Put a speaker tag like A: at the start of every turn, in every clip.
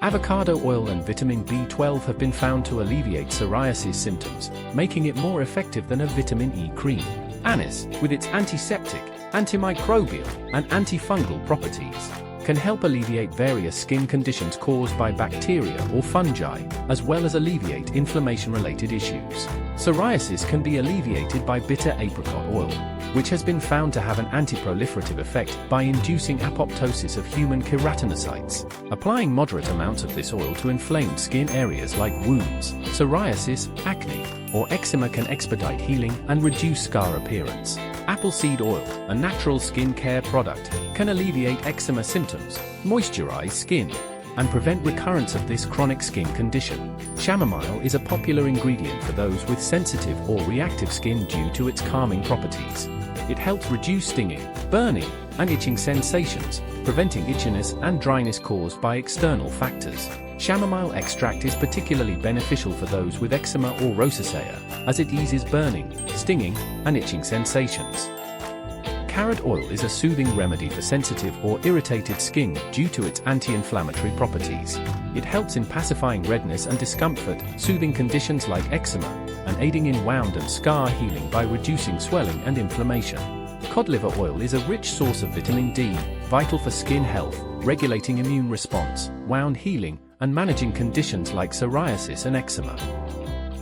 A: Avocado oil and vitamin B12 have been found to alleviate psoriasis symptoms, making it more effective than a vitamin E cream. Anise, with its antiseptic, antimicrobial, and antifungal properties, can help alleviate various skin conditions caused by bacteria or fungi, as well as alleviate inflammation-related issues. Psoriasis can be alleviated by bitter apricot oil, which has been found to have an anti-proliferative effect by inducing apoptosis of human keratinocytes. Applying moderate amounts of this oil to inflamed skin areas like wounds, psoriasis, acne, or eczema can expedite healing and reduce scar appearance. Apple seed oil, a natural skin care product, can alleviate eczema symptoms, moisturize skin, and prevent recurrence of this chronic skin condition. Chamomile is a popular ingredient for those with sensitive or reactive skin due to its calming properties. It helps reduce stinging, burning, and itching sensations, preventing itchiness and dryness caused by external factors. Chamomile extract is particularly beneficial for those with eczema or rosacea, as it eases burning, stinging, and itching sensations. Carrot oil is a soothing remedy for sensitive or irritated skin due to its anti-inflammatory properties. It helps in pacifying redness and discomfort, soothing conditions like eczema, and aiding in wound and scar healing by reducing swelling and inflammation. Cod liver oil is a rich source of vitamin D, vital for skin health, regulating immune response, wound healing, and managing conditions like psoriasis and eczema.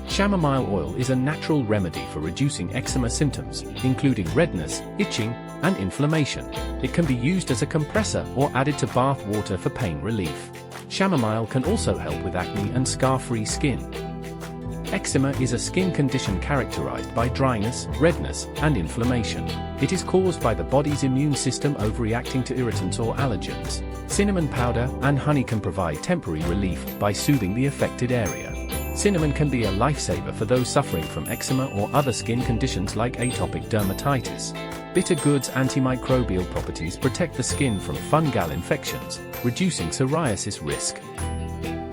A: Chamomile oil is a natural remedy for reducing eczema symptoms, including redness, itching, and inflammation. It can be used as a compressor or added to bath water for pain relief. Chamomile can also help with acne and scar-free skin. Eczema is a skin condition characterized by dryness, redness, and inflammation. It is caused by the body's immune system overreacting to irritants or allergens. Cinnamon powder and honey can provide temporary relief by soothing the affected area. Cinnamon can be a lifesaver for those suffering from eczema or other skin conditions like atopic dermatitis. Bitter gourd's antimicrobial properties protect the skin from fungal infections, reducing psoriasis risk.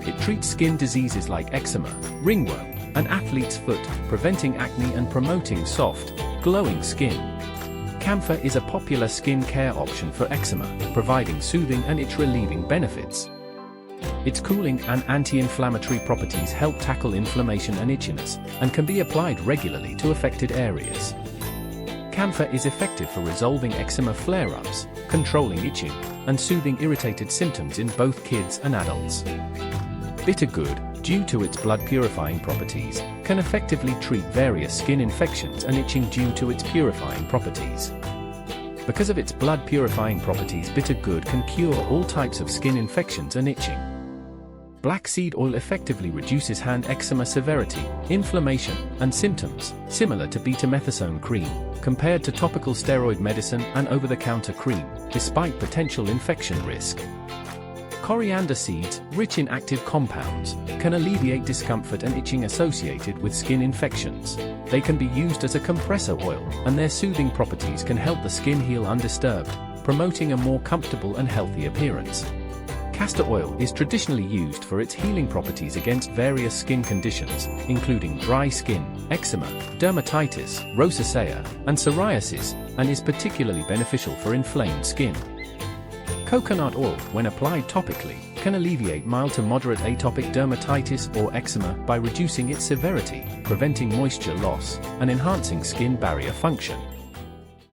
A: It treats skin diseases like eczema, ringworm, and athlete's foot, preventing acne and promoting soft, glowing skin. Camphor is a popular skin care option for eczema, providing soothing and itch-relieving benefits. Its cooling and anti-inflammatory properties help tackle inflammation and itchiness, and can be applied regularly to affected areas. Camphor is effective for resolving eczema flare-ups, controlling itching, and soothing irritated symptoms in both kids and adults. Bitter gourd, due to its blood-purifying properties, can effectively treat various skin infections and itching due to its purifying properties. Because of its blood-purifying properties, bitter gourd can cure all types of skin infections and itching. Black seed oil effectively reduces hand eczema severity, inflammation, and symptoms, similar to betamethasone cream, compared to topical steroid medicine and over-the-counter cream, despite potential infection risk. Coriander seeds, rich in active compounds, can alleviate discomfort and itching associated with skin infections. They can be used as a compressor oil, and their soothing properties can help the skin heal undisturbed, promoting a more comfortable and healthy appearance. Castor oil is traditionally used for its healing properties against various skin conditions, including dry skin, eczema, dermatitis, rosacea, and psoriasis, and is particularly beneficial for inflamed skin. Coconut oil, when applied topically, can alleviate mild to moderate atopic dermatitis or eczema by reducing its severity, preventing moisture loss, and enhancing skin barrier function.